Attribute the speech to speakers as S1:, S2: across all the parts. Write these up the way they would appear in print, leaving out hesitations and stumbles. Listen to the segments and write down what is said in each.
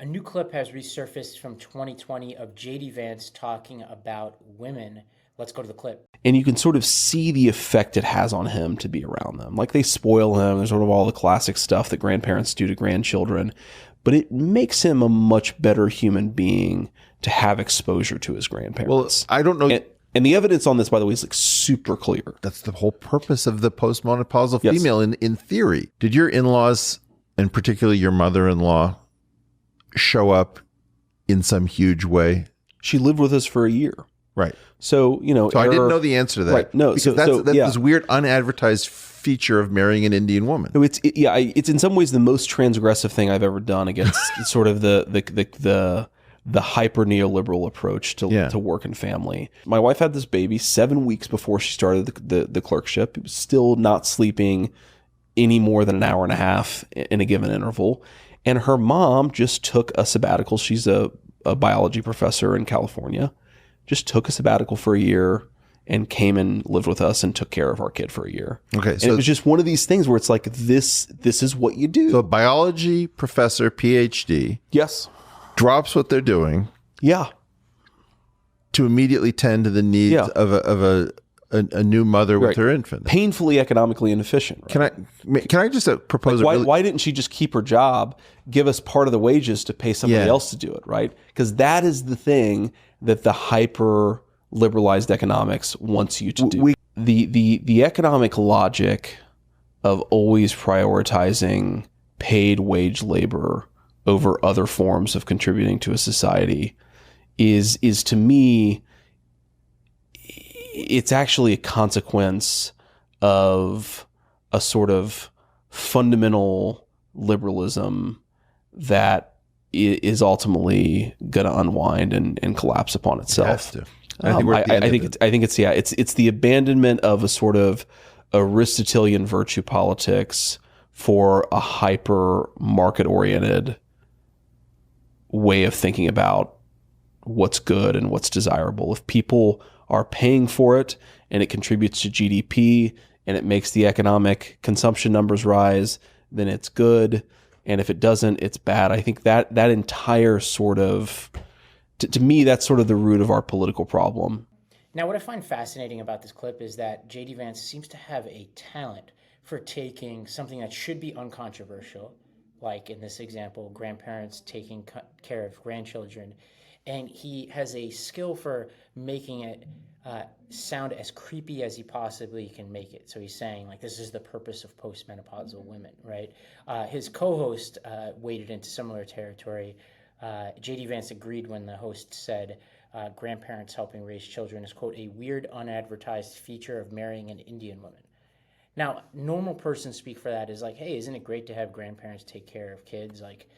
S1: A new clip has resurfaced from 2020 of JD Vance talking about women. Let's go to the clip.
S2: And you can sort of see the effect it has on him to be around them. Like, they spoil him. There's sort of all the classic stuff that grandparents do to grandchildren. But it makes him a much better human being to have exposure to his grandparents.
S3: Well, I don't know.
S2: And the evidence on this, by the way, is like super clear.
S3: That's the whole purpose of the postmenopausal female in theory. Did your in-laws, and particularly your mother-in-law, show up in some huge way?
S2: She lived with us for a year.
S3: Right.
S2: So,
S3: I didn't know the answer to that.
S2: Right. No,
S3: because that's this weird unadvertised feature of marrying an Indian woman.
S2: So it's in some ways the most transgressive thing I've ever done against sort of the hyper neoliberal approach to work and family. My wife had this baby 7 weeks before she started the clerkship. It was still not sleeping any more than an hour and a half in a given interval. And her mom just took a sabbatical. She's a biology professor in California. Just took a sabbatical for a year and came and lived with us and took care of our kid for a year.
S3: Okay,
S2: so it was just one of these things where it's like, this is what you do.
S3: So a biology professor, PhD,
S2: yes,
S3: drops what they're doing, to immediately tend to the needs of a new mother with her infant.
S2: Painfully economically inefficient. Right?
S3: Can I just propose?
S2: Like, why didn't she just keep her job, give us part of the wages to pay somebody else to do it? Right? Because that is the thing that the hyper liberalized economics wants you to do. The economic logic of always prioritizing paid wage labor over other forms of contributing to a society is to me, it's actually a consequence of a sort of fundamental liberalism that is ultimately going to unwind and collapse upon itself. I think it's the abandonment of a sort of Aristotelian virtue politics for a hyper market oriented way of thinking about what's good and what's desirable. If people are paying for it and it contributes to GDP and it makes the economic consumption numbers rise, then it's good. And if it doesn't, it's bad. I think that entire sort of, to me, that's sort of the root of our political problem.
S1: Now, what I find fascinating about this clip is that J.D. Vance seems to have a talent for taking something that should be uncontroversial, like in this example, grandparents taking care of grandchildren, and he has a skill for making it sound as creepy as he possibly can make it. So he's saying, like, this is the purpose of postmenopausal women, right? His co-host waded into similar territory. J.D. Vance agreed when the host said grandparents helping raise children is, quote, a weird unadvertised feature of marrying an Indian woman. Now, normal person speak for that is like, hey, isn't it great to have grandparents take care of kids? Like,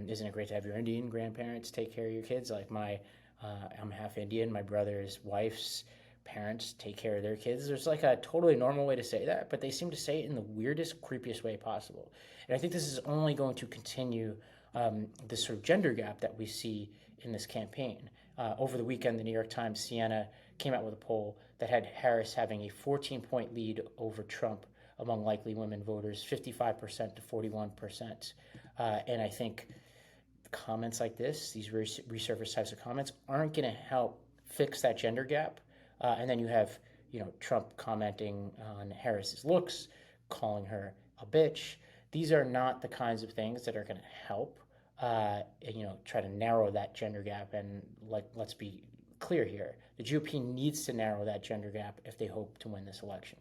S1: isn't it great to have your Indian grandparents take care of your kids? Like I'm half Indian. My brother's wife's parents take care of their kids. There's like a totally normal way to say that, but they seem to say it in the weirdest, creepiest way possible. And I think this is only going to continue this sort of gender gap that we see in this campaign. Over the weekend, the New York Times Siena came out with a poll that had Harris having a 14-point lead over Trump among likely women voters, 55% to 41%. And I think comments like this, these resurfaced types of comments, aren't going to help fix that gender gap. And then you have, Trump commenting on Harris's looks, calling her a bitch. These are not the kinds of things that are going to help, try to narrow that gender gap. And let's be clear here. The GOP needs to narrow that gender gap if they hope to win this election.